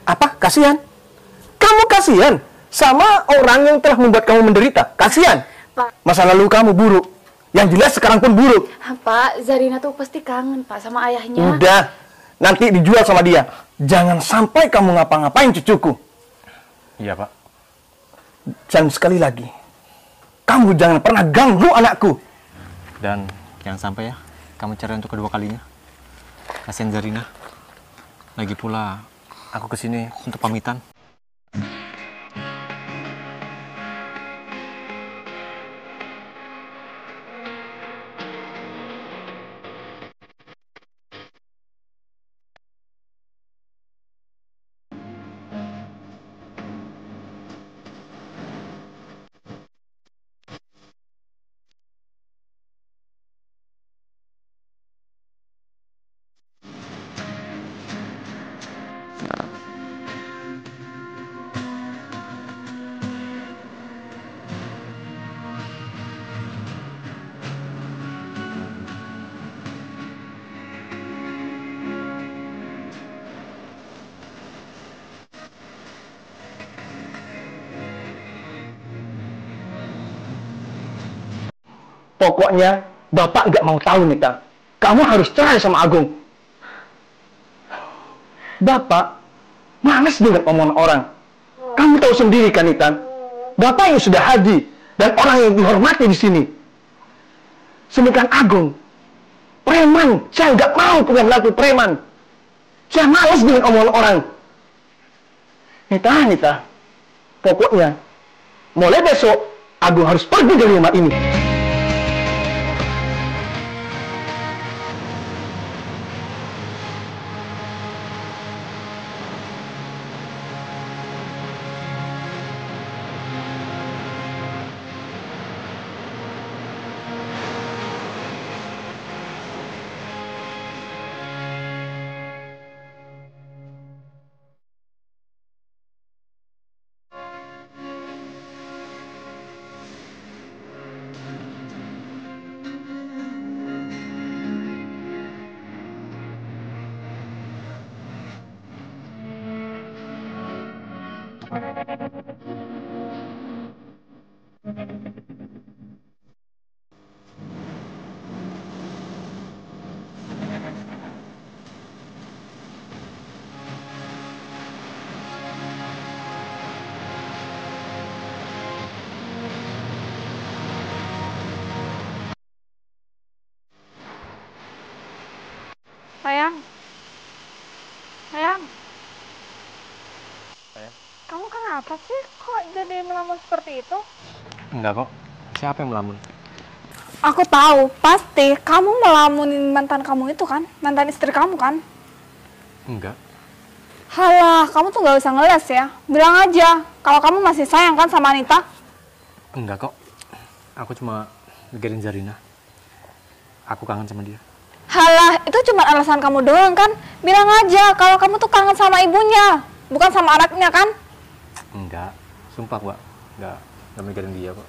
Apa? Kasihan? Kamu kasihan sama orang yang telah membuat kamu menderita? Kasihan? Pak. Masa lalu kamu buruk. Yang jelas sekarang pun buruk. Pak, Zarina tuh pasti kangen, Pak, sama ayahnya. Udah, nanti dijual sama dia. Jangan sampai kamu ngapa-ngapain cucuku. Iya, Pak. Dan sekali lagi, kamu jangan pernah ganggu anakku. Dan jangan sampai ya, kamu cerai untuk kedua kalinya. Kasihan Zarina. Lagi pula, aku kesini untuk pamitan. Pokoknya, Bapak nggak mau tahu, Nita. Kamu harus cerai sama Agung. Bapak malas dengar omongan orang. Kamu tahu sendiri kan, Nita? Bapak yang sudah haji dan orang yang dihormati di sini. Sedangkan Agung, preman. Saya nggak mau punya laki preman. Saya malas dengan omongan orang. Nita, pokoknya mulai besok Agung harus pergi dari rumah ini. Sayang. Sayang. Sayang. Kamu kenapa sih kok jadi melamun seperti itu? Enggak kok. Siapa yang melamun? Aku tahu, pasti kamu melamunin mantan kamu itu kan? Mantan istri kamu kan? Enggak. Halah, kamu tuh gak usah ngeles ya. Bilang aja, kalau kamu masih sayang kan sama Anita? Enggak kok. Aku cuma mikirin Zarina. Aku kangen sama dia. Halah, itu cuma alasan kamu doang kan? Bilang aja kalau kamu tuh kangen sama ibunya, bukan sama anaknya kan? Enggak. Sumpah, Mbak. Enggak mikirin dia kok.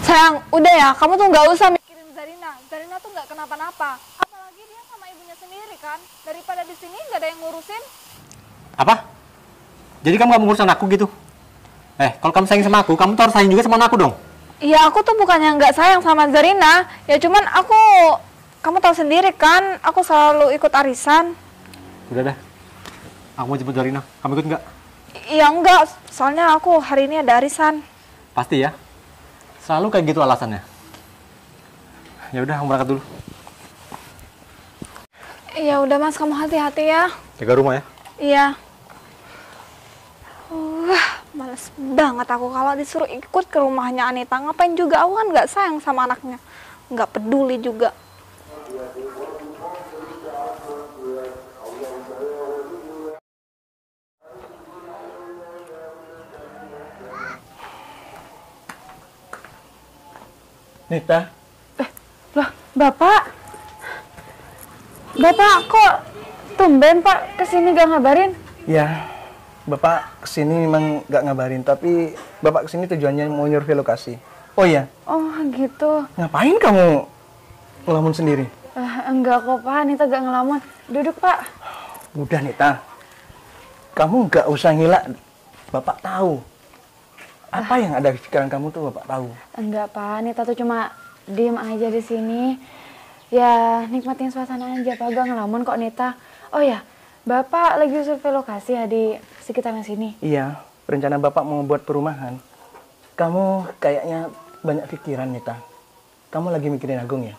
Sayang, udah ya, kamu tuh gak usah mikirin Zarina. Zarina tuh gak kenapa-napa. Apalagi dia sama ibunya sendiri kan? Daripada di sini gak ada yang ngurusin. Apa? Jadi kamu gak mau ngurusin aku gitu? Kalau kamu sayang sama aku, kamu tuh harus sayang juga sama aku dong. Iya, aku tuh bukannya nggak sayang sama Zarina. Ya cuman kamu tahu sendiri kan, aku selalu ikut arisan. Udah dah. Aku mau jemput Zarina. Kamu ikut nggak? Iya enggak, soalnya aku hari ini ada arisan. Pasti ya? Selalu kayak gitu alasannya. Ya udah, aku berangkat dulu. Iya udah Mas, kamu hati-hati ya. Jaga rumah ya. Iya. Males banget aku kalau disuruh ikut ke rumahnya Anita. Ngapain juga, aku kan nggak sayang sama anaknya. Nggak peduli juga. Nita, Loh, Bapak kok tumben Pak kesini gak ngabarin? ya, Bapak kesini memang nggak ngabarin, tapi Bapak kesini tujuannya mau nyurvei lokasi. Oh iya, Oh gitu. ngapain kamu ngelamun sendiri? Enggak kok Pak, Anita gak ngelamun. Duduk Pak. Udah Nita, kamu nggak usah ngilak. Bapak tahu. Apa yang ada di pikiran kamu tuh Bapak tahu. Enggak, Pak. Nita tuh cuma diem aja di sini. Ya, nikmatin suasana aja, Pak. Gak ngelamun kok, Nita. Oh ya, Bapak lagi survei lokasi ya di sekitaran sini? Iya, rencana Bapak mau buat perumahan. Kamu kayaknya banyak pikiran, Nita. Kamu lagi mikirin Agung ya?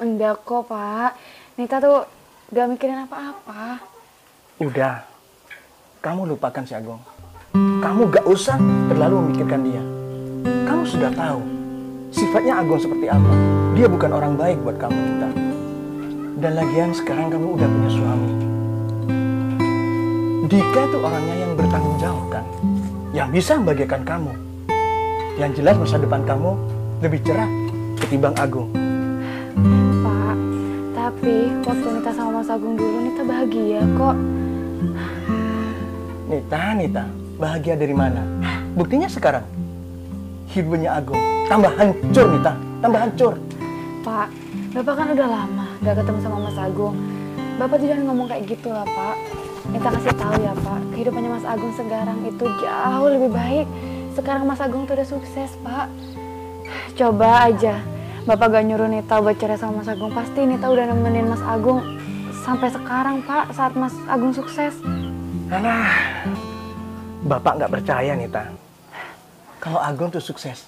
Enggak kok, Pak. Nita tuh gak mikirin apa-apa. Udah, kamu lupakan si Agung. Kamu gak usah terlalu memikirkan dia. Kamu sudah tahu sifatnya Agung seperti apa. Dia bukan orang baik buat kamu, Nita. Dan lagian sekarang kamu udah punya suami. Dika itu orangnya yang bertanggung jawab kan, yang bisa membahagiakan kamu. Yang jelas masa depan kamu lebih cerah ketimbang Agung. Pak, tapi waktu Nita sama Mas Agung dulu, Nita bahagia kok. Nita, bahagia dari mana? Buktinya sekarang hidupnya Agung tambah hancur, Nita, tambah hancur. Pak, Bapak kan udah lama gak ketemu sama Mas Agung. Bapak tuh jangan ngomong kayak gitu lah, Pak. Nita kasih tahu ya, Pak, kehidupannya Mas Agung sekarang itu jauh lebih baik. Sekarang Mas Agung tuh udah sukses, Pak. Coba aja Bapak gak nyuruh Nita buat cerai sama Mas Agung, pasti Nita udah nemenin Mas Agung sampai sekarang, Pak, saat Mas Agung sukses. Alah, Bapak nggak percaya, Nita, kalau Agung tuh sukses.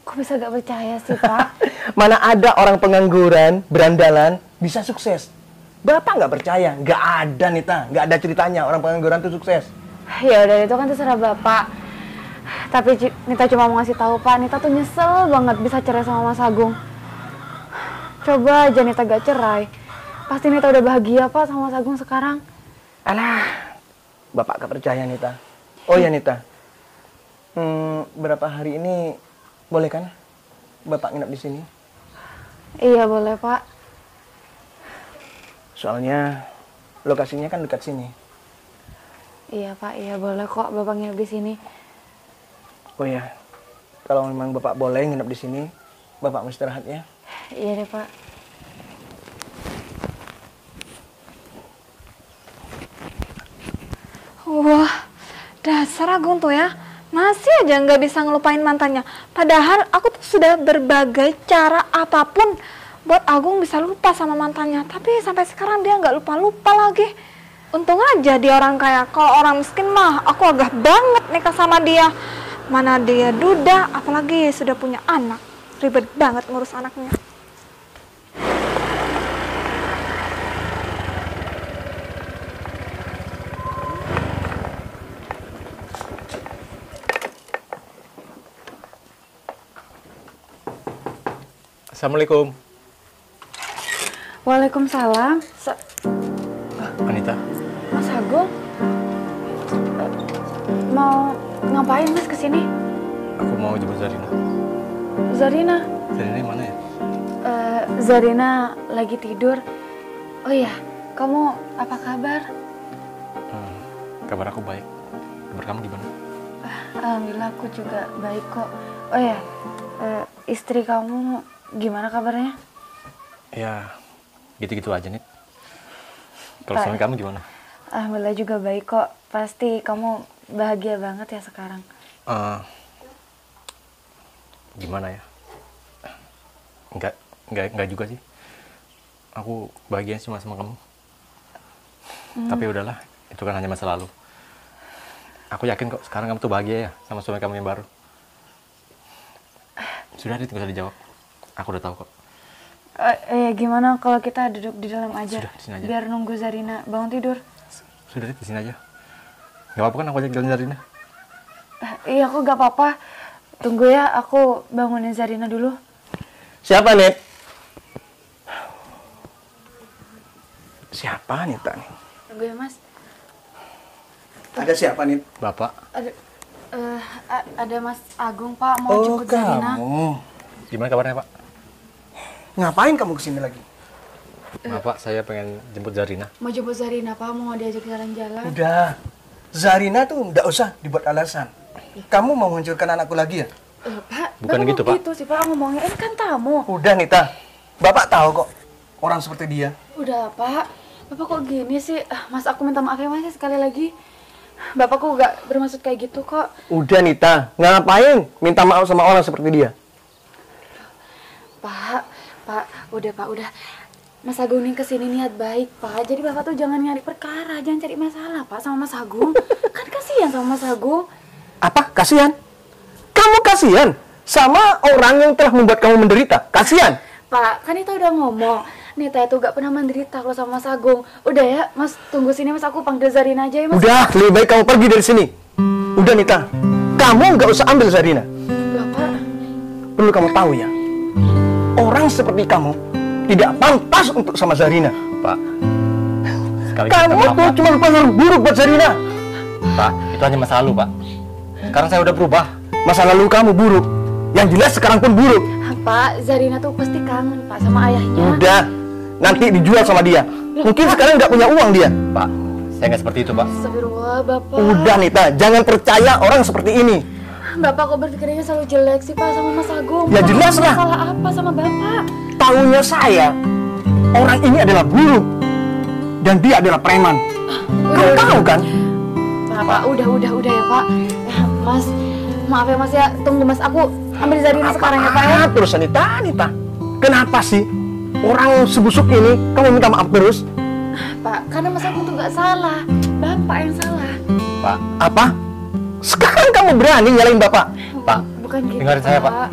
Kok bisa gak percaya sih, Pak? Mana ada orang pengangguran, berandalan, bisa sukses. Bapak nggak percaya, nggak ada, Nita, nggak ada ceritanya orang pengangguran tuh sukses. Ya udah, itu kan terserah Bapak. Tapi Nita cuma mau ngasih tahu, Pak, Nita tuh nyesel banget bisa cerai sama Mas Agung. Coba aja Nita gak cerai, pasti Nita udah bahagia, Pak, sama Mas Agung sekarang. Alah, Bapak nggak percaya, Nita. Oh ya, Nita, berapa hari ini boleh kan Bapak nginep di sini? Iya boleh, Pak. Soalnya lokasinya kan dekat sini. Iya, Pak, iya boleh kok Bapak nginep di sini. Oh ya, kalau memang Bapak boleh nginep di sini, Bapak mau istirahat ya. Iya deh, Pak. Wah, dasar Agung tuh ya, masih aja nggak bisa ngelupain mantannya. Padahal aku tuh sudah berbagai cara apapun buat Agung bisa lupa sama mantannya. Tapi sampai sekarang dia nggak lupa-lupa lagi. Untung aja dia orang kaya. Kalau orang miskin mah, aku agak banget nikah sama dia. Mana dia duda, apalagi sudah punya anak. Ribet banget ngurus anaknya. Assalamualaikum. Waalaikumsalam. Anita. Mas Agung, mau ngapain Mas kesini? Aku mau jemput Zarina. Zarina? Zarina yang mana ya? Zarina lagi tidur. Oh iya, kamu apa kabar? Kabar aku baik. Kabar kamu gimana? Alhamdulillah aku juga baik kok. Oh ya, istri kamu gimana kabarnya? Ya, gitu-gitu aja nih. Kalau suami kamu gimana? Alhamdulillah juga baik kok. Pasti kamu bahagia banget ya sekarang. Gimana ya? Enggak juga sih. Aku bahagia cuma sama kamu. Tapi udahlah, itu kan hanya masa lalu. Aku yakin kok sekarang kamu tuh bahagia ya sama suami kamu yang baru. Sudah, itu nggak usah dijawab. Aku udah tahu kok. Gimana kalau kita duduk di dalam aja? Sudah, di sini aja. Biar nunggu Zarina bangun tidur. Sudah, di sini aja. Gak apa-apa kan aku ajak jalan Zarina? Iya, aku gak apa-apa. Tunggu ya, aku bangunin Zarina dulu. Siapa, Nit? Siapa, Nita nih? Tunggu ya, Mas. Ada siapa, Nit? Bapak. Ada Mas Agung, Pak, mau jemput Zarina. Kamu. Gimana kabarnya, Pak? Ngapain kamu kesini lagi? Bapak, saya pengen jemput Zarina. Mau jemput Zarina, Pak, mau diajak jalan-jalan. Udah, Zarina tuh nggak usah dibuat alasan. Kamu mau menghancurkan anakku lagi ya? Pak, Bukan Bapak gitu, mau Pak. gitu sih, Pak, ngomongnya. Ini kan tamu. Udah, Nita. Bapak tahu kok orang seperti dia. Udah, Pak. Bapak kok gini sih? Mas, aku minta maaf ya, Mas, sekali lagi. Bapakku gak bermaksud kayak gitu kok. Udah Nita, ngapain minta maaf sama orang seperti dia? Pak, udah. Mas Agung ini kesini niat baik, Pak. Jadi Bapak tuh jangan nyari perkara, jangan cari masalah, Pak, sama Mas Agung. Kan kasihan sama Mas Agung. Apa? Kasihan? Kamu kasihan sama orang yang telah membuat kamu menderita? Kasihan? Pak, kan Nita udah ngomong, Nita itu gak pernah menderita kalau sama Mas Agung. Udah ya, Mas tunggu sini, Mas, aku panggil Zarina aja ya, Mas. Udah, lebih baik kamu pergi dari sini. Udah Nita, kamu nggak usah ambil Zarina. Bapak. Perlu kamu tahu ya, orang seperti kamu tidak pantas untuk sama Zarina. Pak, sekali Kamu tuh cuma pengaruh buruk buat Zarina. Pak, itu hanya masa lalu, Pak. Sekarang saya udah berubah. Masa lalu kamu buruk, yang jelas sekarang pun buruk. Pak, Zarina tuh pasti kangen, Pak, sama ayahnya. Udah, nanti dijual sama dia. Mungkin sekarang nggak punya uang dia. Pak, saya nggak seperti itu, Pak. Astagfirullah, Bapak. Udah Nita, jangan percaya orang seperti ini. Bapak kok berpikirnya selalu jelek sih, Pak, sama Mas Agung? Ya Bapak jelas lah. Salah apa sama Bapak? Tahunya saya, orang ini adalah buruk dan dia adalah preman. Kamu tahu kan? Pak, udah ya, Pak. Ya, Mas, maaf ya, Mas ya. Tunggu, Mas, aku ambil Zarina sekarang ya, Pak ya. Terus Nita, kenapa sih orang sebusuk ini kamu minta maaf terus? Pak, karena Mas Agung tuh gak salah. Bapak yang salah. Pak, Apa? Sekarang kamu berani nyalain bapak? Pak, Bukan gitu, dengarin saya, Pak.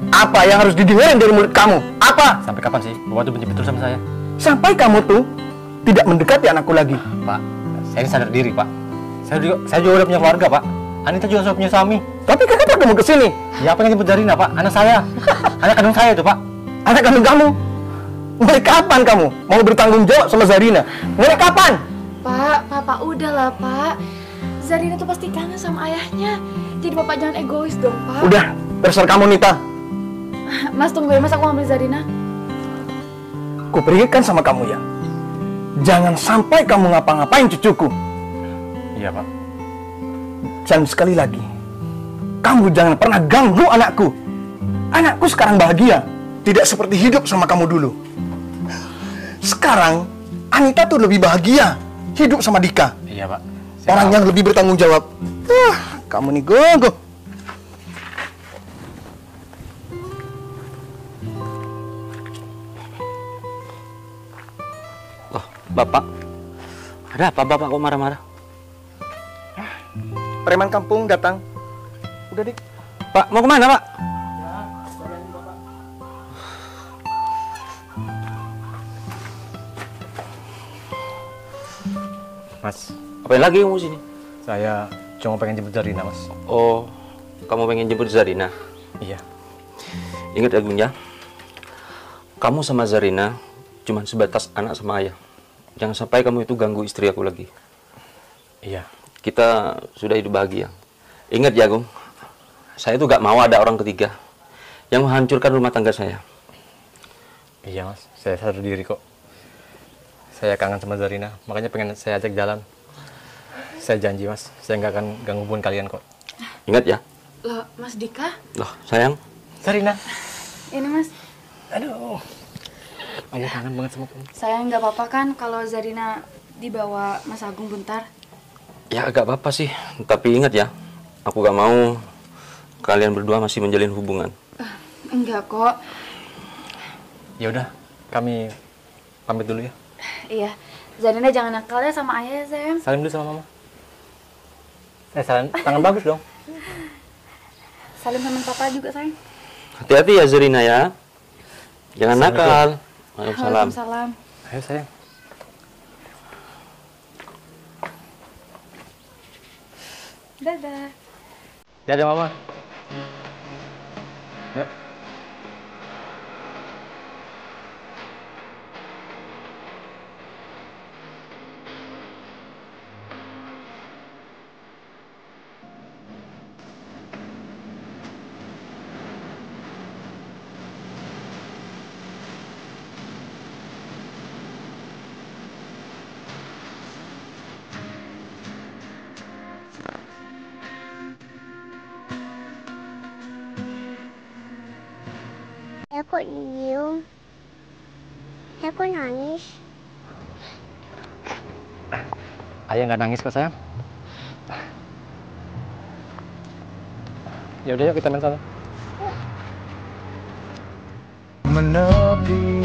Apa yang harus didengarin dari mulut kamu? Apa? sampai kapan sih Bapak tuh benci betul sama saya? Sampai kamu tuh tidak mendekati anakku lagi. Pak, saya ini sadar diri, Pak. Saya juga udah punya keluarga, Pak. Anita juga sudah punya suami. Tapi kenapa kamu kesini? Ya, apa yang jemput Zarina, Pak? Anak saya. Anak kandung saya itu, Pak. Anak kandung kamu? Mulai kapan kamu mau bertanggung jawab sama Zarina? Mulai kapan? Pak, udahlah, Pak. Zarina tuh pasti kangen sama ayahnya. Jadi Bapak jangan egois dong, Pak. Udah, terserah kamu Nita. Mas, tunggu ya, Mas, aku ambil Zarina. Kuperingatkan sama kamu ya, jangan sampai kamu ngapa-ngapain cucuku. Iya, Pak. Dan sekali lagi, kamu jangan pernah ganggu anakku. Anakku sekarang bahagia, tidak seperti hidup sama kamu dulu. Sekarang, Anita tuh lebih bahagia hidup sama Dika. Iya, Pak. Orang yang lebih bertanggung jawab. Kamu nih gogo. Oh, Bapak. Ada apa Bapak kok marah-marah? Preman kampung datang. Udah dik. Pak, mau kemana Pak? Mas, Apain lagi kamu sini? saya cuma pengen jemput Zarina, Mas. Oh, kamu pengen jemput Zarina? Iya. Ingat Agung ya, kamu sama Zarina cuma sebatas anak sama ayah. Jangan sampai kamu itu ganggu istri aku lagi. Iya. Kita sudah hidup bahagia. Ingat ya Agung, saya itu gak mau ada orang ketiga yang menghancurkan rumah tangga saya. Iya, Mas. Saya sadar diri kok. Saya kangen sama Zarina, makanya pengen saya ajak jalan. Saya janji, Mas, saya nggak akan ganggu hubungan kalian kok. Ingat ya. Loh, Mas Dika? Loh, sayang. Zarina. Ini, Mas. Aduh. Ayah kangen banget sama kamu. Saya nggak apa-apa kan kalau Zarina dibawa Mas Agung bentar? Ya agak apa-apa sih, tapi ingat ya, aku gak mau kalian berdua masih menjalin hubungan. Enggak kok. Ya udah, kami pamit dulu ya. Iya, Zarina jangan nakal ya sama ayah ya, sayang. Salim dulu sama mama. Salim, tangan bagus dong. Salim sama papa juga, sayang. Hati-hati ya Zarina ya. Jangan nakal. Waalaikumsalam. Waalaikumsalam. Ayo sayang. Dadah. Dadah mama. Yuk. Aku diem. Aku nangis. Ayah nggak nangis kok sayang. Ya udah yuk kita main sana. Menepi.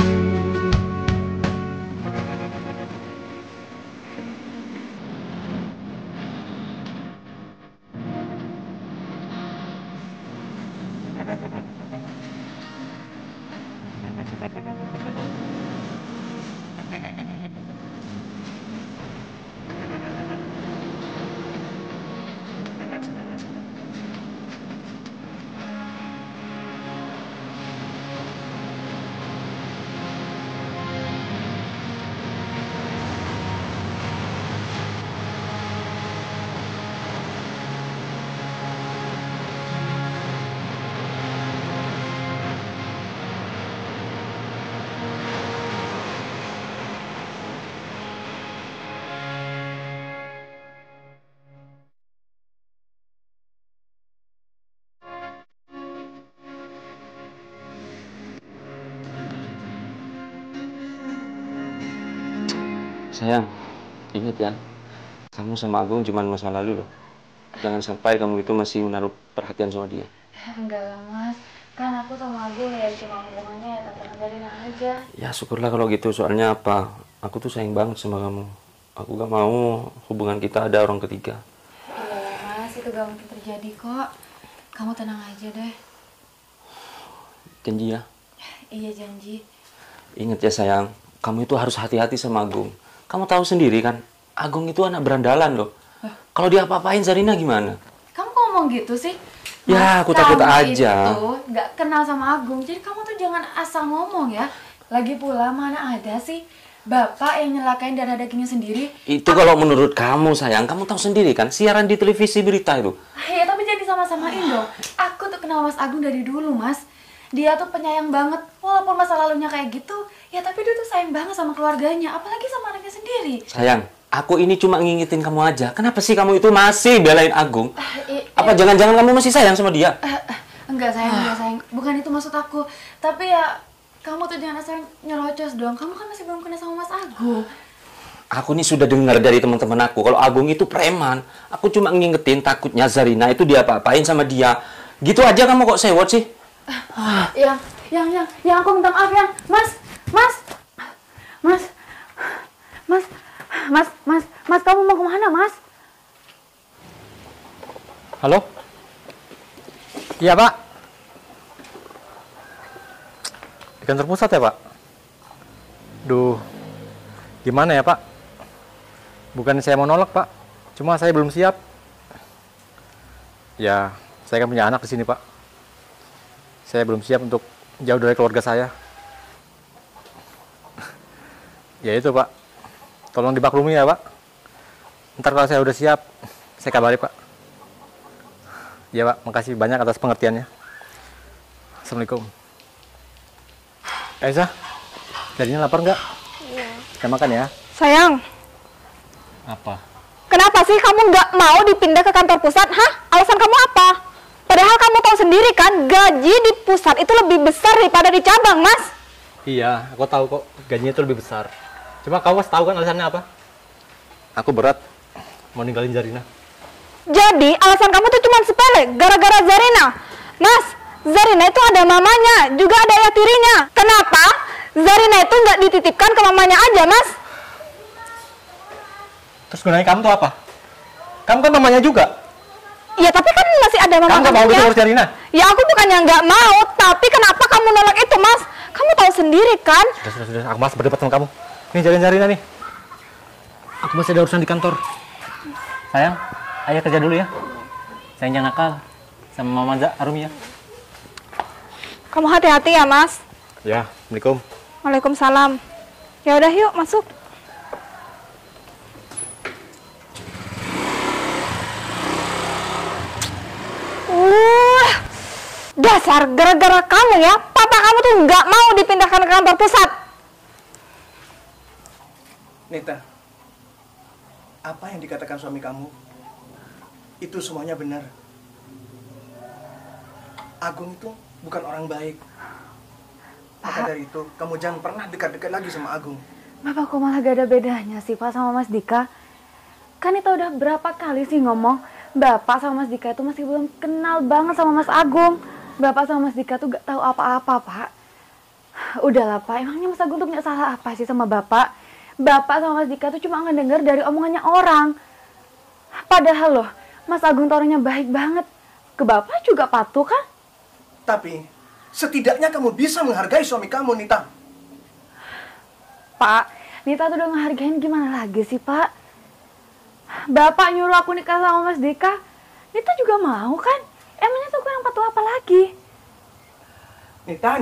Sayang, ingat ya, kamu sama Agung cuma masa lalu loh. Jangan sampai kamu itu masih menaruh perhatian sama dia. Enggak lah mas, kan aku sama Agung ya cuma hubungannya ya tante Zarina aja. Ya syukurlah kalau gitu, soalnya apa? Aku tuh sayang banget sama kamu. Aku gak mau hubungan kita ada orang ketiga. Iya ya mas, itu gak mungkin terjadi kok. Kamu tenang aja deh. Janji ya? Iya janji. Ingat ya sayang, kamu itu harus hati-hati sama Agung. Kamu tahu sendiri kan, Agung itu anak berandalan loh. Kalau dia apa-apain Zarina gimana? Kamu kok ngomong gitu sih? Ya, aku takut aja. Kamu itu gak kenal sama Agung, jadi kamu tuh jangan asal ngomong ya. Lagi pula mana ada sih bapak yang nyelakain darah dagingnya sendiri. Itu kalau menurut kamu sayang, kamu tahu sendiri kan, siaran di televisi berita itu. Ya tapi jadi sama-samain dong. Aku tuh kenal Mas Agung dari dulu mas. Dia tuh penyayang banget, walaupun masa lalunya kayak gitu, ya tapi dia tuh sayang banget sama keluarganya, apalagi sama anaknya sendiri. Sayang, aku ini cuma ngingetin kamu aja. Kenapa sih kamu itu masih belain Agung? Apa jangan-jangan kamu masih sayang sama dia? Enggak sayang, bukan itu maksud aku. Tapi ya, kamu tuh jangan asal nyerocos dong. Kamu kan masih belum kenal sama Mas Agung. Aku ini sudah dengar dari teman-teman aku, kalau Agung itu preman. Aku cuma ngingetin takutnya Zarina itu dia apa-apain sama dia. Gitu aja kamu kok sewot sih? Yang aku minta maaf ya, Mas, kamu mau kemana, Mas? Halo? Iya, Pak. Di kantor pusat ya, Pak? Duh, gimana ya, Pak? Bukan saya mau nolak, Pak. Cuma saya belum siap. Ya, saya kan punya anak di sini, Pak. Saya belum siap untuk jauh dari keluarga saya. Ya itu, Pak. Tolong dimaklumi ya, Pak. Ntar kalau saya udah siap, saya kabari, Pak. Ya, Pak. Makasih banyak atas pengertiannya. Assalamualaikum. Aisyah, jadinya lapar nggak? Iya. Kita makan ya. Sayang, Apa? kenapa sih kamu nggak mau dipindah ke kantor pusat? Hah? Alasan kamu apa? Padahal kamu tahu sendiri kan, gaji di pusat itu lebih besar daripada di cabang, Mas. Iya, aku tahu kok gajinya itu lebih besar. Cuma kamu harus tahu kan alasannya apa? Aku berat mau ninggalin Zarina. Jadi alasan kamu tuh cuma sepele, gara-gara Zarina. Mas, Zarina itu ada mamanya, juga ada ayah tirinya. Kenapa Zarina itu nggak dititipkan ke mamanya aja, Mas? Terus gunanya kamu tuh apa? Kamu kan mamanya juga. Ya tapi kan masih ada mama Kamu nggak mau gitu urus Zarina? Ya aku bukannya nggak mau, tapi kenapa kamu nolak itu, Mas? Kamu tahu sendiri kan? Sudah. Aku malas berdebat sama kamu. Nih, jagain Zarina nih. Aku masih ada urusan di kantor. Sayang, ayah kerja dulu ya. Sayang jangan nakal sama Mama Arumi ya. Kamu hati-hati ya, Mas. Ya, Assalamualaikum. Waalaikumsalam. Ya udah yuk masuk. Dasar gara-gara kamu ya, papa kamu tuh nggak mau dipindahkan ke kantor pusat. Nita, apa yang dikatakan suami kamu itu semuanya benar. Agung itu bukan orang baik. Maka dari itu, kamu jangan pernah dekat-dekat lagi sama Agung. Bapak kok malah gak ada bedanya sih Pak sama Mas Dika? Kan kita udah berapa kali sih ngomong Bapak sama Mas Dika itu masih belum kenal banget sama Mas Agung. Bapak sama Mas Dika tuh gak tahu apa-apa, Pak. Udahlah, Pak. Emangnya Mas Agung tuh punya salah apa sih sama Bapak? Bapak sama Mas Dika tuh cuma ngedenger dari omongannya orang. Padahal loh, Mas Agung tuh orangnya baik banget. Ke Bapak juga patuh kan? Tapi setidaknya kamu bisa menghargai suami kamu, Nita. Pak, Nita tuh udah ngehargain gimana lagi sih, Pak? Bapak nyuruh aku nikah sama Mas Dika, Nita juga mau kan? Emangnya tuh kurang patuh apa lagi? Nita,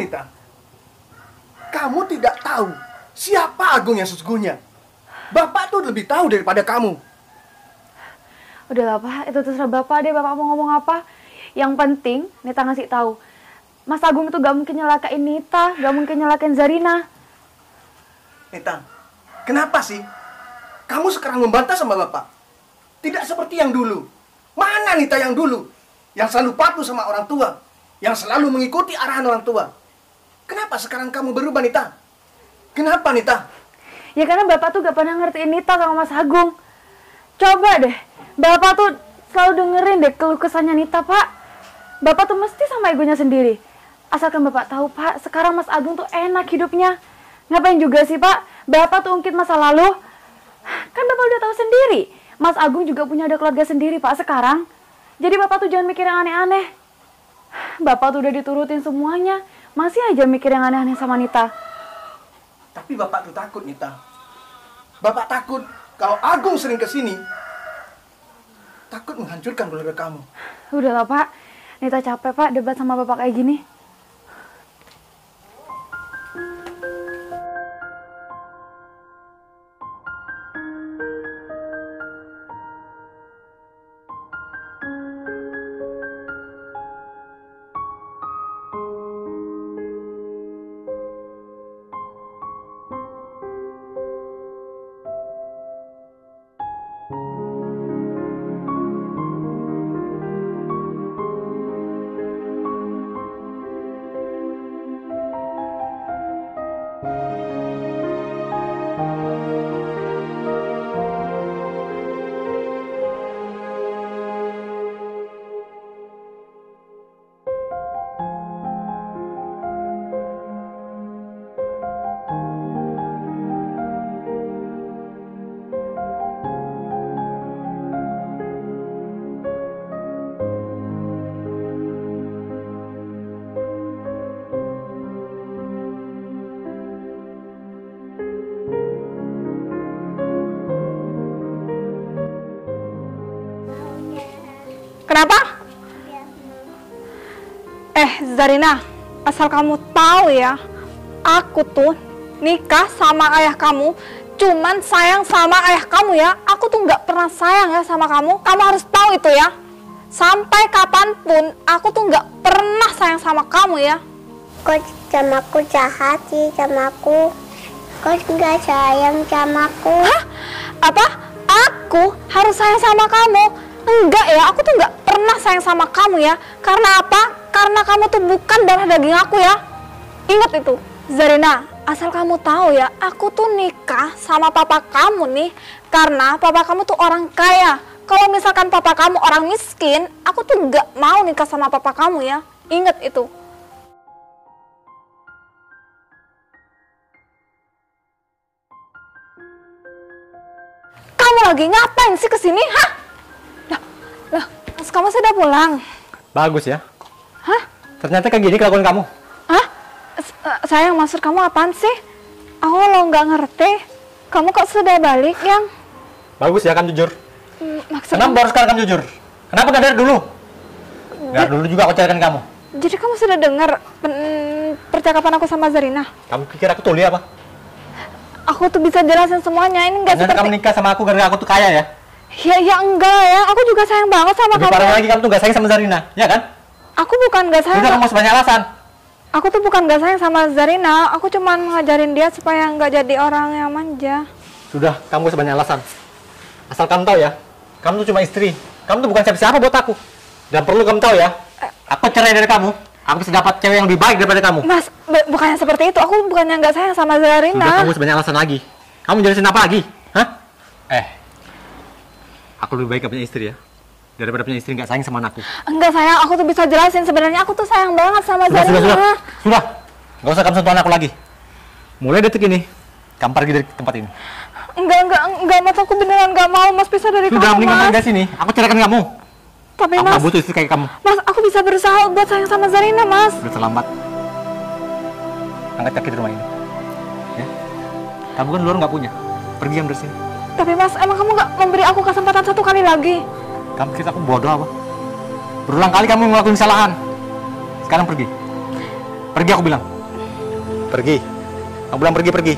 kamu tidak tahu siapa Agung yang sesungguhnya. Bapak tuh lebih tahu daripada kamu. Udahlah, Pak, itu terserah Bapak deh, Bapak mau ngomong apa. Yang penting, Nita ngasih tahu, Mas Agung itu gak mungkin nyelakain Nita, gak mungkin nyelakain Zarina. Nita, kenapa sih kamu sekarang membantah sama Bapak? Tidak seperti yang dulu. Mana Nita yang dulu? Yang selalu patuh sama orang tua. Yang selalu mengikuti arahan orang tua. Kenapa sekarang kamu berubah, Nita? Kenapa, Nita? Ya karena Bapak tuh gak pernah ngertiin Nita sama Mas Agung. Coba deh, Bapak tuh selalu dengerin deh keluh kesahnya Nita, Pak. Bapak tuh mesti sama egonya sendiri. Asalkan Bapak tahu, Pak, sekarang Mas Agung tuh enak hidupnya. Ngapain juga sih, Pak? Bapak tuh ungkit masa lalu. Kan Bapak udah tahu sendiri. Mas Agung juga punya ada keluarga sendiri, Pak, sekarang. Jadi Bapak tuh jangan mikir yang aneh-aneh. Bapak tuh udah diturutin semuanya. Masih aja mikir yang aneh-aneh sama Nita. Tapi Bapak tuh takut, Nita. Bapak takut kalau Agung sering kesini, takut menghancurkan keluarga kamu. Udahlah, Pak. Nita capek, Pak, debat sama Bapak kayak gini. Kenapa? Zarina, asal kamu tahu ya, aku tuh nikah sama ayah kamu cuman sayang sama ayah kamu ya. Aku tuh nggak pernah sayang ya sama kamu. Kamu harus tahu itu ya. Sampai kapanpun aku tuh nggak pernah sayang sama kamu ya. Kok sama aku jahat sih sama aku? Kok nggak sayang sama aku? Hah? Apa? Aku harus sayang sama kamu? Enggak ya, aku tuh nggak pernah sayang sama kamu ya. Karena apa? Karena kamu tuh bukan darah daging aku ya. Ingat itu, Zarina. Asal kamu tahu ya, aku tuh nikah sama papa kamu nih karena papa kamu tuh orang kaya. Kalau misalkan papa kamu orang miskin, aku tuh nggak mau nikah sama papa kamu ya. Ingat itu. Kamu lagi ngapain sih kesini? Hah? Lah, kamu sudah pulang? Bagus ya. Hah? Ternyata kayak gini kelakuan kamu. Hah? Sayang, maksud kamu apaan sih? Aku lo nggak ngerti. Kamu kok sudah balik, Yang? Bagus ya, kamu jujur. Maksud Kenapa baru sekarang kamu jujur? Kenapa nggak dari dulu? Dari dulu juga aku carikan kamu. Jadi kamu sudah dengar percakapan aku sama Zarina? Kamu pikir aku tuli apa? Aku tuh bisa jelasin semuanya. Ini nggak Ternyata seperti... kamu nikah sama aku gara-gara aku tuh kaya ya? Ya enggak ya. Aku juga sayang banget sama Lebih kamu. parah lagi, kamu tuh gak sayang sama Zarina, ya kan? Aku bukan gak sayang. Udah, kamu sebanyak alasan. Aku tuh bukan gak sayang sama Zarina. Aku cuman ngajarin dia supaya nggak jadi orang yang manja. Sudah, kamu sebanyak alasan. Asal kamu tahu ya, kamu tuh cuma istri. Kamu tuh bukan siapa-siapa buat aku. Dan perlu kamu tahu ya, aku cerai dari kamu. Aku bisa dapat cewek yang lebih baik daripada kamu. Mas, bukannya seperti itu. Aku bukannya nggak sayang sama Zarina. Sudah, kamu sebanyak alasan lagi. Kamu jelasin apa lagi? Hah? Aku lebih baik gak punya istri ya, daripada punya istri nggak sayang sama anakku. Enggak sayang, aku tuh bisa jelasin sebenarnya aku tuh sayang banget sama Zarina. Sudah. Nggak usah kamu sentuh anakku lagi. Mulai detik ini, kamu pergi dari tempat ini. Enggak, Mas, aku beneran nggak mau Mas pisah dari Sudah, kamu, mending kamu Mas. dari sini. Aku ceraikan kamu. Tapi Aku Mas, nggak butuh istri kayak kamu. Mas, aku bisa berusaha buat sayang sama Zarina, Mas. Udah terlambat. Angkat kaki di rumah ini. Ya. Kamu kan luar nggak punya. Pergi yang dari sini. Tapi Mas, emang kamu nggak memberi aku kesempatan satu kali lagi? Kamu kira aku bodoh apa? Berulang kali kamu ngelakuin kesalahan. Sekarang pergi. Pergi aku bilang. Pergi. Aku bilang pergi.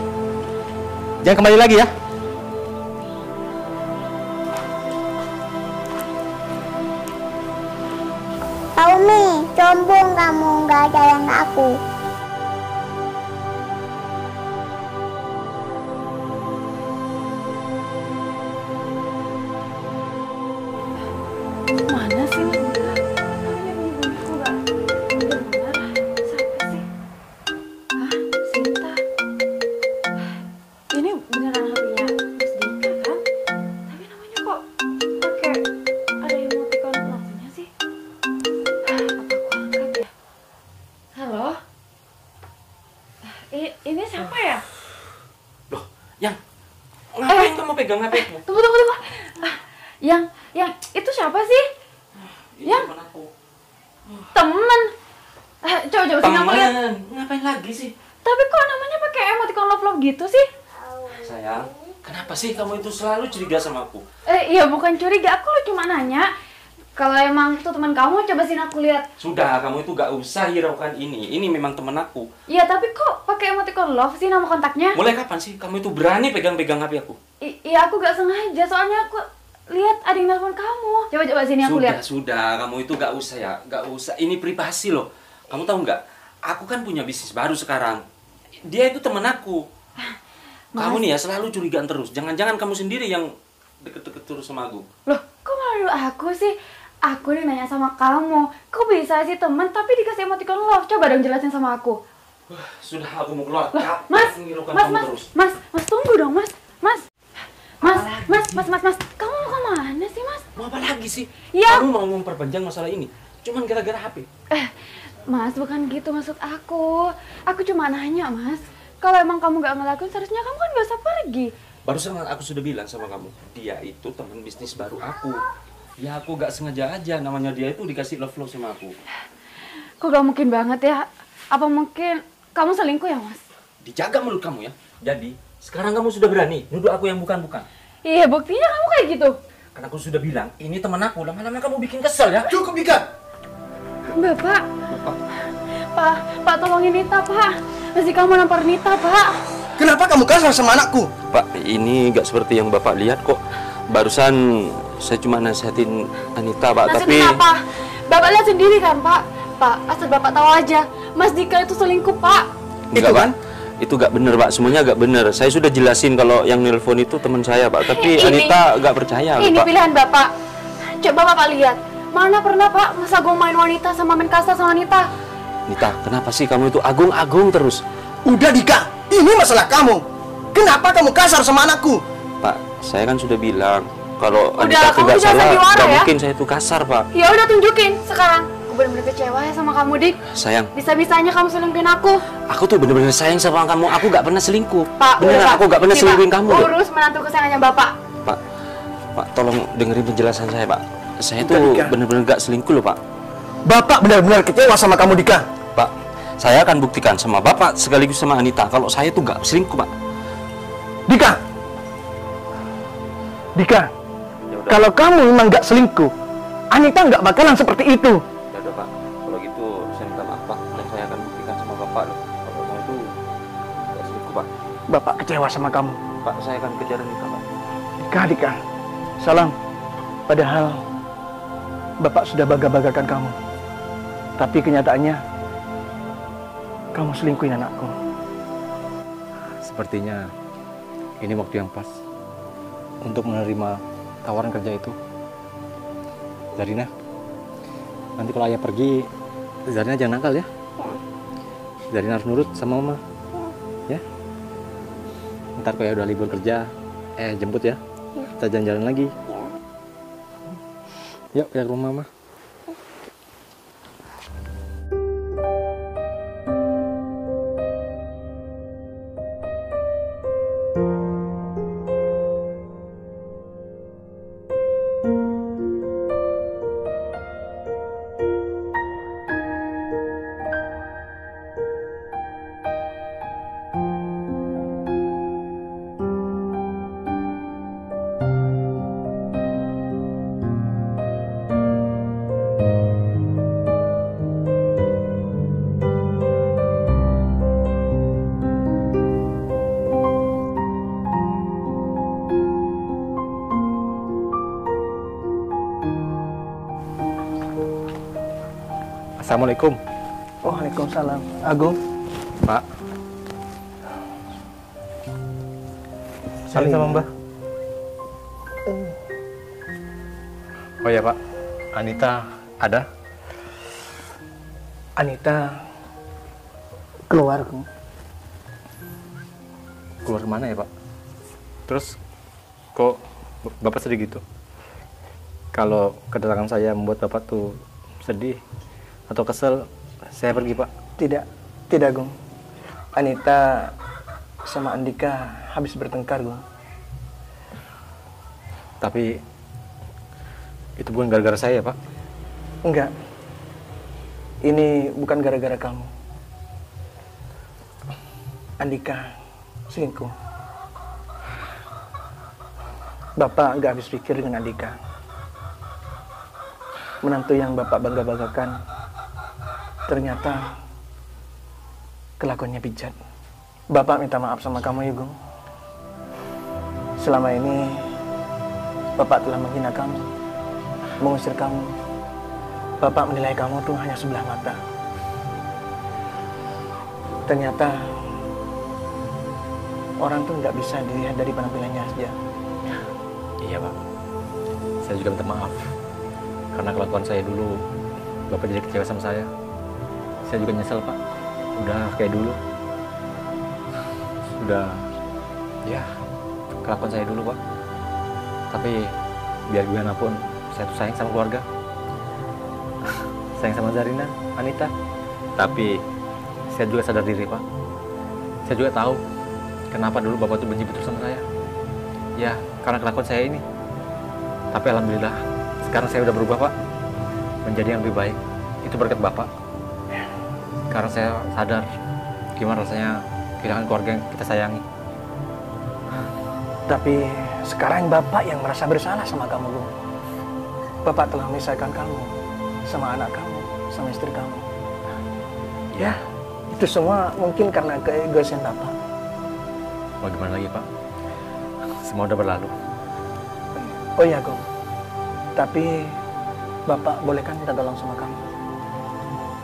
Jangan kembali lagi ya. Kak Umi, sombong kamu nggak sayang aku. Mana sih Mas? Hah? Sinta? Ini beneran HP-nya Mas Dika kan? Tapi namanya kok pakai ada emoticon love-nya sih? Apa aku angkat ya? Halo? Ini siapa ya? Loh, Yang, ngapain kamu pegang HP-ku? Tunggu. Yang itu siapa sih? Ini Yang? teman aku. Temen. Coba sini aku lihat. Teman, ngapain lagi sih? Tapi kok namanya pakai emoticon love gitu sih? Sayang, kenapa sih kamu itu selalu curiga sama aku? Iya bukan curiga, aku cuma nanya. Kalau emang itu teman kamu, coba sini aku lihat. Sudah, kamu itu gak usah hiraukan ini. Ini memang teman aku. Iya, tapi kok pakai emoticon love sih nama kontaknya? Mulai kapan sih kamu itu berani pegang-pegang HP aku? Iya, aku gak sengaja, soalnya aku lihat ada yang nelfon kamu. Coba sini aku lihat. Sudah, kamu itu gak usah ya. Gak usah, ini privasi loh. Kamu tahu nggak? Aku kan punya bisnis baru sekarang. Dia itu teman aku. Kamu nih ya selalu curigaan terus. Jangan-jangan kamu sendiri yang deket-deket terus sama aku. Loh, kok malah aku sih? Aku nih nanya sama kamu, kok bisa sih temen tapi dikasih emoticon love? Coba dong jelasin sama aku. Sudah, aku mau keluar. Mas, tunggu dong, Mas. Mas, kamu mau kemana sih, Mas? Mau apa lagi sih? Ya. Kamu mau memperpanjang masalah ini? Cuman gara-gara HP. Mas, bukan gitu maksud aku. Aku cuma nanya, Mas. Kalau emang kamu gak ngelakuin, seharusnya kamu kan gak usah pergi. Barusan aku sudah bilang sama kamu, dia itu teman bisnis baru aku. Ya aku gak sengaja aja, namanya dia itu dikasih love sama aku. Kok gak mungkin banget ya? Apa mungkin kamu selingkuh ya, Mas? Dijaga mulut kamu ya. Jadi, sekarang kamu sudah berani nuduh aku yang bukan-bukan. Iya, buktinya kamu kayak gitu. Karena aku sudah bilang, ini teman aku, lama-lama kamu bikin kesel ya. Cukup, Dika. Bapak. Pak, tolongin Nita, Pak. Masih kamu nampar Nita, Pak. Kenapa kamu kasar sama anakku? Pak, ini gak seperti yang Bapak lihat kok. Barusan saya cuma nasihatin Anita, Pak, tapi... Nasihatin apa? Bapak lihat sendiri kan, Pak? Pak, asal Bapak tahu aja, Mas Dika itu selingkuh, Pak. Enggak, Pak. Itu gak bener, Pak. Semuanya gak bener. Saya sudah jelasin kalau yang nelpon itu teman saya, Pak. Tapi Anita gak percaya, ini Pak. pilihan Bapak. Coba Bapak lihat. Mana pernah, Pak, Mas Agung main wanita sama main kasar sama wanita? Nita, kenapa sih kamu itu agung-agung terus? Udah, Dika. Ini masalah kamu. Kenapa kamu kasar sama anakku? Pak, saya kan sudah bilang kalau Udah, Anita kamu tidak bisa salah, sandiwara gak ya? mungkin saya itu kasar, Pak. Ya udah tunjukin sekarang. Aku benar-benar kecewa ya sama kamu, Dik. Sayang, Bisa-bisanya kamu selingkuhin aku. aku tuh bener-bener sayang sama kamu. Aku gak pernah selingkuh. Pak, Beneran, udah, Pak. aku gak pernah Nih, selingkuhin Pak, kamu loh. Urus menantu kesayangannya Bapak. Pak, tolong dengerin penjelasan saya, Pak. Saya tuh Dika. bener-bener gak selingkuh loh, Pak. Bapak benar-benar kecewa sama kamu, Dika. Pak, saya akan buktikan sama Bapak sekaligus sama Anita kalau saya tuh gak selingkuh, Pak. Dika. Dika. Ya udah, Kalau kamu memang nggak selingkuh, Anita nggak bakalan seperti itu. ya udah, Pak. Kalau gitu saya minta maaf, Pak. Dan saya akan buktikan sama Bapak loh kalau kamu itu gak selingkuh, Pak. Bapak kecewa sama kamu. Pak, saya akan kejar Anita, Pak. Dika. Salam. Padahal Bapak sudah bangga-banggakan kamu. Tapi kenyataannya kamu selingkuhin anakku. Sepertinya ini waktu yang pas untuk menerima tawaran kerja itu. Zarina, nanti kalau ayah pergi, Zarina jangan nakal ya. Zarina harus nurut sama mama, ya. Ntar kalau ayah udah libur kerja, jemput ya. Kita jalan-jalan lagi. Yuk, kita ke rumah, Mama. Assalamualaikum. Waalaikumsalam. Agung. Pak. Salim sama Mbah. Oh ya Pak, Anita ada? Anita keluar, Gung. Keluar kemana ya Pak? Terus kok Bapak sedih gitu? Kalau kedatangan saya membuat Bapak tuh sedih atau kesel, saya pergi Pak. Tidak, Gung. Anita sama Andika habis bertengkar, Gung. Tapi itu bukan gara-gara saya Pak. Enggak. Ini bukan gara-gara kamu. Andika selingkuh. Bapak nggak habis pikir dengan Andika. Menantu yang Bapak bangga-banggakan ternyata kelakuannya bijak. Bapak minta maaf sama kamu, ya, Gung. Selama ini Bapak telah menghina kamu, mengusir kamu. Bapak menilai kamu tuh hanya sebelah mata. Ternyata orang tuh nggak bisa dilihat dari penampilannya saja. Iya Pak, saya juga minta maaf karena kelakuan saya dulu Bapak jadi kecewa sama saya. Saya juga nyesel Pak, udah kayak dulu. Sudah, ya kelakuan saya dulu Pak. Tapi biar gimana pun saya tuh sayang sama keluarga, sayang sama Zarina, Anita. Tapi saya juga sadar diri Pak. Saya juga tahu kenapa dulu Bapak tuh benci betul sama saya. Ya karena kelakuan saya ini. Tapi alhamdulillah sekarang saya udah berubah Pak, menjadi yang lebih baik. Itu berkat Bapak. Karena saya sadar gimana rasanya kehilangan keluarga yang kita sayangi. Tapi sekarang Bapak yang merasa bersalah sama kamu, Gung. Bapak telah memisahkan kamu sama anak kamu, sama istri kamu. Ya, itu semua mungkin karena keegoisan Bapak. Mau gimana lagi Pak? Semua udah berlalu. Oh iya, Gung. Tapi Bapak bolehkan minta tolong sama kamu?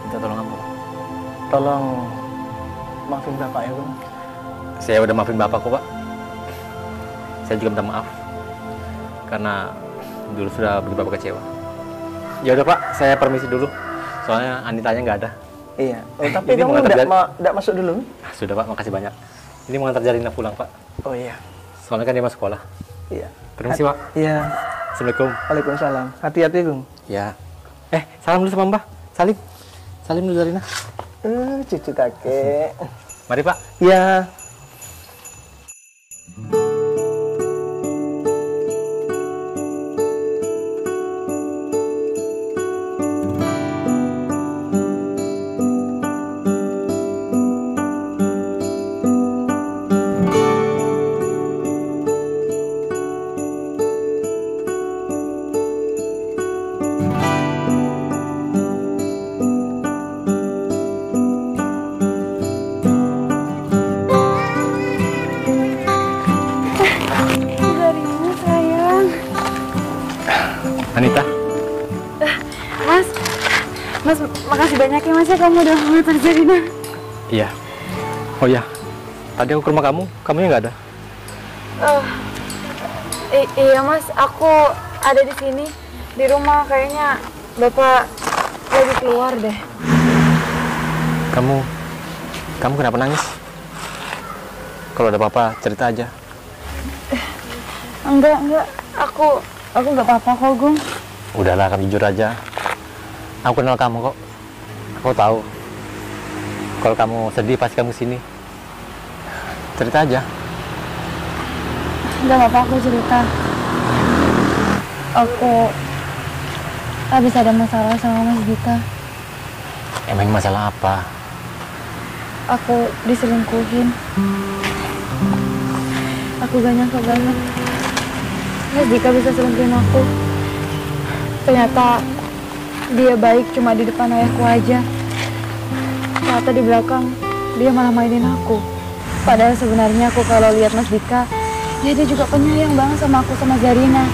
Minta tolong apa Pak? Tolong maafin Bapak ya, Gung. Saya udah maafin Bapak kok Pak. Saya juga minta maaf karena dulu sudah bikin Bapak kecewa. Ya udah Pak, saya permisi dulu. Soalnya Anitanya nggak ada. Iya. Oh, tapi Ini kamu tidak masuk dulu? Sudah Pak, makasih banyak. Ini mau ngantar Zarina pulang Pak. Oh iya. Soalnya kan dia masuk sekolah. Iya. Permisi Pak. Iya. Assalamualaikum. Waalaikumsalam. Hati-hati, Gung. Ya. Salam dulu sama Mbah. Salim. Salim dulu Zarina. Cucu kakek. Mari Pak. Iya. Anita. Mas, makasih banyak ya Mas ya kamu udah ngantar Zarina. Iya. Oh iya. Tadi aku ke rumah kamunya nggak ada. Iya Mas, aku ada di sini di rumah. Kayaknya Bapak lagi keluar deh. Kamu kenapa nangis? Kalau ada apa-apa cerita aja. Enggak, aku nggak apa-apa kok, Gung. Udahlah, kamu jujur aja. Aku kenal kamu kok. Aku tahu. Kalau kamu sedih pasti kamu sini. Cerita aja. Gak apa-apa, aku cerita. Aku habis ada masalah sama Mas Dika. Emang masalah apa? Aku diselingkuhin. Aku gak nyangka banget Mas Dika bisa selingkuhin aku. Ternyata dia baik cuma di depan ayahku aja. Ternyata di belakang dia malah mainin aku. Padahal sebenarnya aku kalau lihat Mas Dika, ya dia juga penyayang banget sama aku sama Zarina.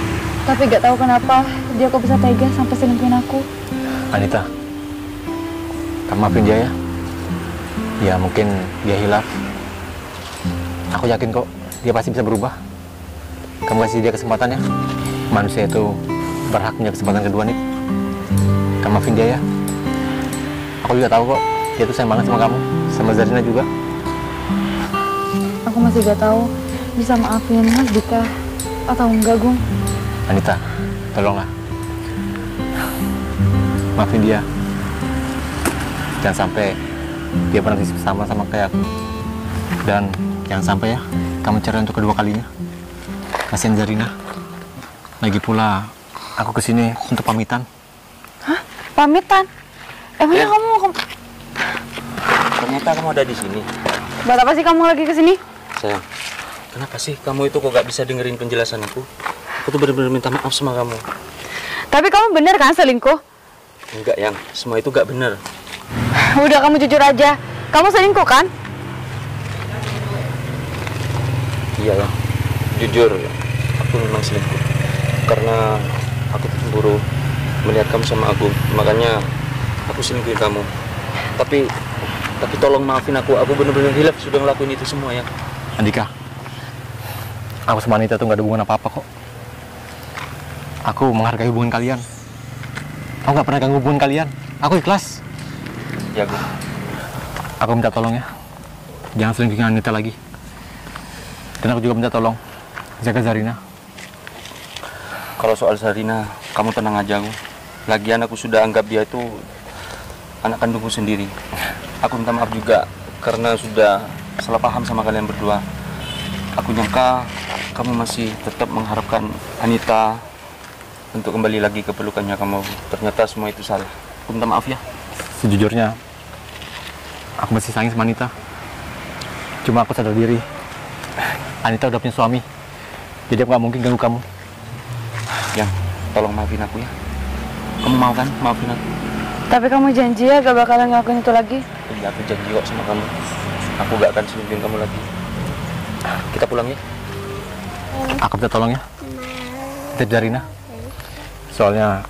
Tapi gak tahu kenapa dia kok bisa tega sampai selingkuhin aku. Anita, kamu maafin dia ya. Ya mungkin dia hilaf. Aku yakin kok dia pasti bisa berubah. Kamu kasih dia kesempatan ya. Manusia itu berhak punya kesempatan kedua nih. Kamu maafin dia ya. Aku juga tahu kok dia tuh sayang banget sama kamu, sama Zarina juga. Aku masih gak tahu bisa maafin Mas Dika atau enggak, Gung. Anita, tolonglah. Maafin dia. Jangan sampai dia pernah sama kayak aku. Dan jangan sampai ya kamu cerai untuk kedua kalinya. Kasihan Zarina. Lagi pula aku kesini untuk pamitan. Hah? Pamitan? Emangnya kamu mau Ternyata kamu ada di sini. Buat apa sih kamu lagi kesini? Sayang, kenapa sih kamu itu kok gak bisa dengerin penjelasan aku? Aku tuh benar-benar minta maaf sama kamu. Tapi kamu bener kan selingkuh? Enggak, Yang. Semua itu gak bener. Udah, kamu jujur aja. Kamu selingkuh kan? Iya, Yang. Jujur, aku memang selingkuh. Karena aku cemburu melihat kamu sama Agung. Makanya aku selingkuhin kamu. Tapi tolong maafin aku. Aku benar-benar hilaf sudah ngelakuin itu semua, ya. Andika, aku sama Anita tuh gak ada hubungan apa-apa kok. Aku menghargai hubungan kalian. Aku gak pernah ganggu hubungan kalian. Aku ikhlas. Ya, Gung. Aku minta tolong ya. Jangan selingkuhin Anita lagi. Dan aku juga minta tolong jaga Zarina. Kalau soal Zarina, kamu tenang aja, Gung. Lagian aku sudah anggap dia itu anak kandungku sendiri. Aku minta maaf juga karena sudah salah paham sama kalian berdua. Aku nyangka kamu masih tetap mengharapkan Anita untuk kembali lagi ke pelukannya kamu. Ternyata semua itu salah. Aku minta maaf ya. Sejujurnya, aku masih sayang sama Anita. Cuma aku sadar diri, Anita udah punya suami. Jadi aku gak mungkin ganggu kamu. Yang, tolong maafin aku ya. Kamu mau kan maafin aku? Tapi kamu janji ya gak bakalan ngelakuin itu lagi? Iya, aku janji kok sama kamu. Aku gak akan selingkuhin kamu lagi. Kita pulang ya. Aku minta tolong ya. Titip Zarina. Soalnya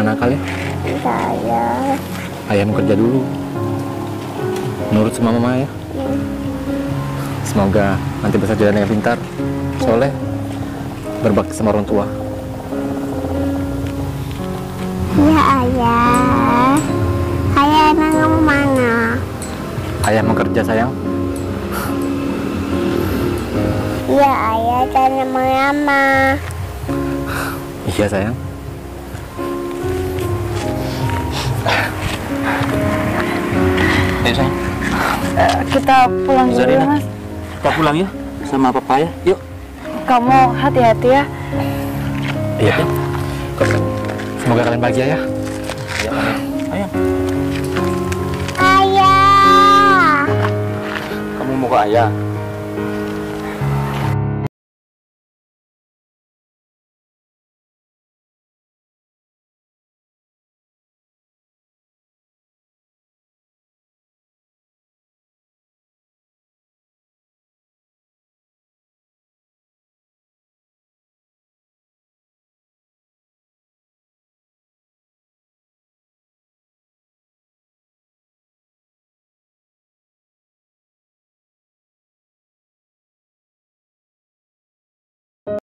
nakal ya. Saya. Ayah mau kerja dulu. Nurut sama mama ya. Semoga nanti bisa jalan yang pintar, soleh, berbakti sama orang tua. Ya, Ayah. Ayah emang kamu mana? Ayah mau kerja sayang. Ya, Ayah jangan lama-lama. Iya sayang. Ayo sayang. Kita pulang dulu ya, Zarina, Mas. kita pulang ya sama papa ya. Yuk. Kamu hati-hati ya. Iya. Semoga kalian bahagia ya. Ya, ayo. Ayah. Kamu mau ke ayah?